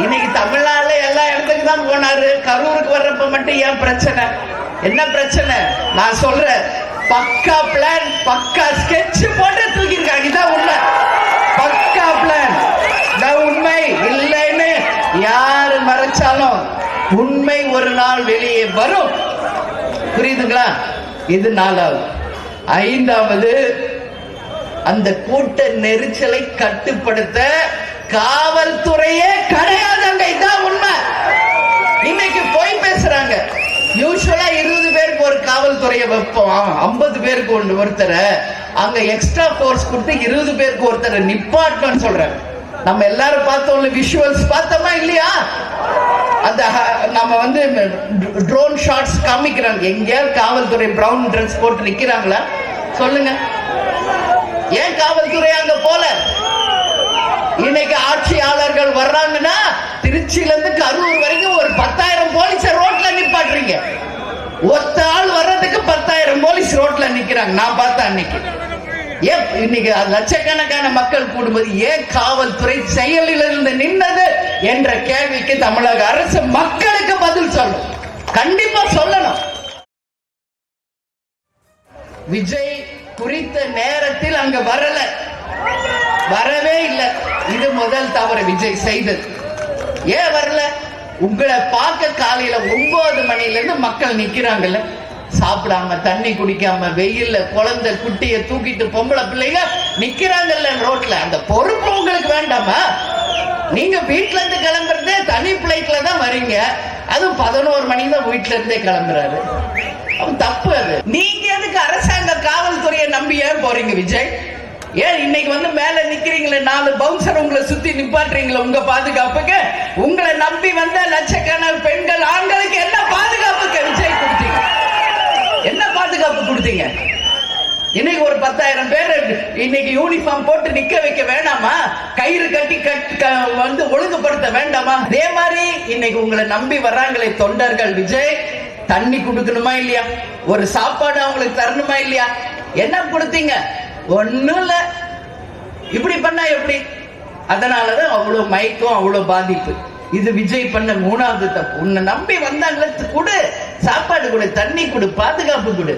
இன்னைக்கு தமிழ்நாடுல எல்லா இடத்துக்கு தான் போனாரு. கரூருக்கு வர்றப்ப மட்டும் ஏன் பிரச்சனை? என்ன பிரச்சனை? நான் சொல்றேன், பக்கா பிளான், பக்கா ஸ்கெட்ச் போட்டு தூக்கி இருக்காங்க. இதான் உண்மை. பக்கா பிளான் உண்மை. இல்லைன்னு யாரு மறைச்சாலும் உண்மை ஒரு நாள் வெளியே வரும். புரியுதுங்களா? இது 4வது. 5வது, அந்த கூட்ட நெரிசலை கட்டுப்படுத்த காவல்துறையே கிடையாதுங்க. இதான் உண்மை. இன்னைக்கு போய் பேசுறாங்க. யூசுவலா 20 பேருக்கு ஒரு காவல்துறையை வைப்போம், 50 பேருக்கு ஒருத்தரை அங்க எக்ஸ்ட்ரா போர்ஸ் கொடுத்து 20 பேருக்கு ஒருத்தரை நிப்பாட்டணும்னு சொல்றாங்க. நம்ம எல்லாரும் பார்த்தோம்ல, விஷுவல்ஸ் பார்த்தோமா இல்லையா? அந்த நம்ம வந்து ட்ரோன் ஷாட்ஸ் காமிக்கிறாங்க. எங்கேயாவது காவல்துறை பிரவுன் ட்ரெஸ் போட்டு நிக்கிறாங்களா? சொல்லுங்க. ஏன் காவல்துறை அங்க போல? இன்னைக்கு ஆட்சியாளர்கள் வர்றாங்கன்னா திருச்சியில இருந்து கரூர் வரைக்கும் ஒரு 10,000 போலீஸ் ரோட்ல நிப்பாட்டுறீங்க. ஒத்த ஆள் வர்றதுக்கு 10,000 போலீஸ் ரோட்ல நிக்கிறாங்க. நான் பார்த்தேன் அன்னைக்கு. ஏன் இன்னைக்கு லட்சக்கணக்கான மக்கள் கூடும்போது ஏன் காவல்துறை செயலில் இருந்து நின்னது என்ற கேள்விக்கு தமிழக அரசு மக்களுக்கு பதில் சொல்லணும். கண்டிப்பா சொல்லணும். விஜய் குறித்த நேரத்தில் அங்க வரவே இல்லை. இது முதல் தவறு விஜய் செய்தது. ஏன் வரல? உங்களை பார்க்க காலையில 9 மணில இருந்து மக்கள் நிக்கிறாங்கல்ல, சாப்பிடாம தண்ணி குடிக்காம வெயில்ல குழந்தை குட்டிய தூக்கிட்டு பொம்பளை பிள்ளைங்க நிக்கிறாங்கல்ல ரோட்ல. அந்த பொறுப்பு உங்களுக்கு வேண்டாமா? நீங்க வீட்டுல இருந்து கிளம்புறதே தனி பிளைட்ல தான் வரீங்க. அதுவும் 11 மணிக்கு தான் வீட்டுல இருந்தே கிளம்புறாரு. தப்பு அது. நீங்க எதுக்கு அரசாங்க காவல்துறையை நம்பி ஏன் போறீங்க விஜய்? ஏன் இன்னைக்கு வந்து மேல நிக்கிறீங்களே, 4 பவுன்சர் உங்களை சுத்தி நிப்பாட்டுறீங்களா உங்க பாதுகாப்புக்கு? உங்களை நம்பி வந்த லட்சக்கணக்கான பெண்கள் ஆண்களுக்கு என்ன பாதுகாப்புக்கு விஜய் கொடுத்தீங்க? என்ன பாதுகாப்பு கொடுத்தீங்க? இன்னைக்கு ஒரு 10,000 பேர் இன்னைக்கு யூனிஃபார்ம் போட்டு நிக்க வைக்க வேண்டாமா? கயிறு கட்டி வந்து ஒழுங்குபடுத்த வேண்டாமா? அதே மாதிரி இன்னைக்கு உங்களை நம்பி வர்றாங்களே தொண்டர்கள், விஜய் தண்ணி கொடுக்கணுமா இல்லையா? ஒரு சாப்பாடு அவங்களுக்கு தரணுமா இல்லையா? என்ன கொடுத்தீங்க? ஒண்ணும் இல்ல. இப்படி பண்ணா எப்படி? அதனாலதான் அவ்வளவு மயக்கம், அவ்வளவு பாதிப்பு. இது விஜய் பண்ண 3வது தப்பு. உன்னை நம்பி வந்தாங்களே, கொடு சாப்பாடு, கொடு தண்ணி, கொடு பாதுகாப்பு கொடு.